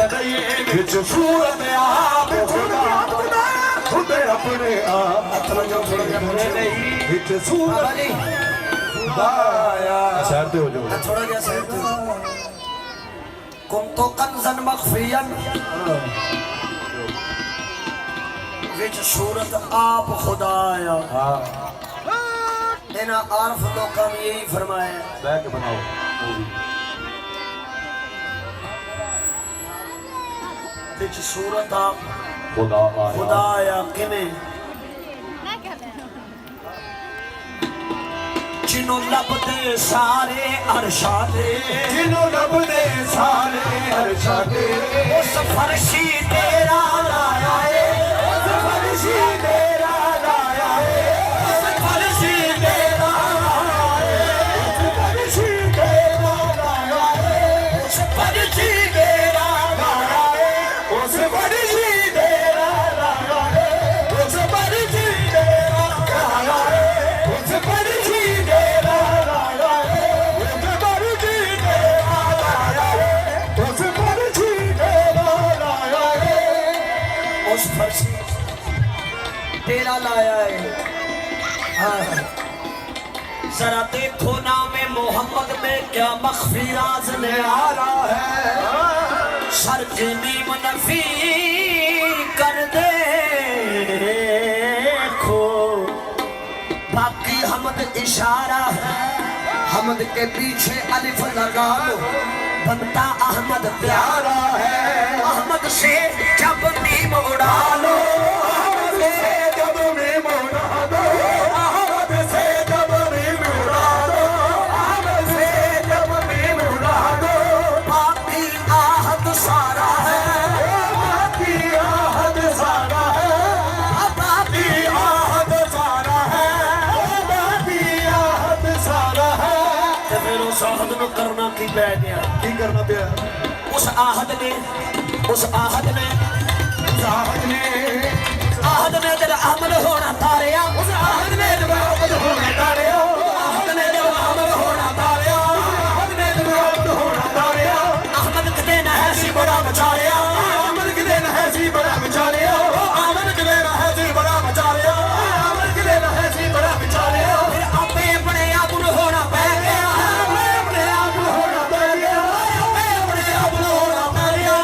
विच सूरत आप खुदा खुदे अपने आप विच सूरत खुदाया साइड पे हो जाओ थोड़ा क्या साइड पे कुम तो कंजन मखफियन विच सूरत आप खुदाया इना आरफ लोकां ने यही फरमाया बैठ के बनाओ मूवी विच सूरत आप खुदा आया खुदाया किवें जिन्हों लभदे सारे अरशादे जिन्हों लभदे सारे अरशादे उस फर्शी तेरा लाया है उस फर्शी तेरा लाया है उस फर्शी तेरा लाया है उस फर्शी तेरा लाया है उस फर्शी तेरा लाया है उस फर्शी तेरा लाया है उस फर्शी तेरा लाया है उस फर्शी तेरा लाया है उस फर्शी तेरा लाया है उस फर्शी तेरा लाया है उस फर्शी तेरा लाया है हाँ जरा देखो नाम मोहम्मद में क्या मख्फी राज ने आ रहा है सर नीम नफी कर दे देखो बाकी हमद इशारा है हमद के पीछे अलिफ लगा लो बनता अहमद प्यारा है अहमद से जब नीम उड़ा लो अहमद से जब नीम उड़ा दो अहमद से जब नीम उड़ा दो अहमद से जब नीम उड़ा दो बाकी आहद सारा है बाकी आहद सारा है बाकी आहद सारा है बाकी आहद सारा है ते फिर उस आहद में करना की पै गया की करना पिया उस आहद ने उस आहद ने आहद ने तेरा अहमद होना तारिया उस आहद ने जब अहमद होना तारिया आहद ने जब अहमद होना तारिया आहद ने जब अहमद होना तारिया अहमद किते न है सी बड़ा बचारिया अहमद के दिन है सी बड़ा बेचारिया अहमद के दिन है सी बड़ा बेचारिया अहमद के दिन है सी बड़ा बेचारिया फिर आपे अपने आप ਨੂੰ होना पै गया अपने आप को होना पै गया अपने आप ਨੂੰ होना पै गया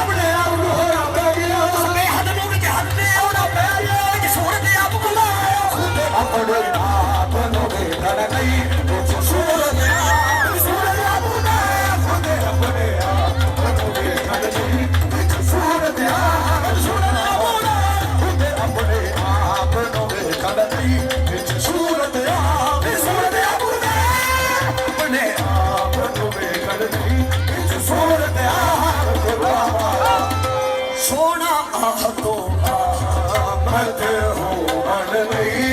अपने आप को होना पै गया बेहद ਨੂੰ ਵਿੱਚ ਹੱਦ ਤੇ ਹੋਣਾ ਪੈ ਗਿਆ ਕਿ ਸੂਰਤ ਆਪ ਬੁਲਾਇਆ अपने आप नो बेटा नहीं कुछ सूरत आप ना खुद अपने आप नो बेटा नहीं कुछ सूरत आप ना खुद अपने आप नो बेटा नहीं कुछ सूरत आप ना अपने आप नो बेटा नहीं कुछ सूरत आप ਸੋਹਣਾ ਆਹ ਤੋਂ मत हो मन नहीं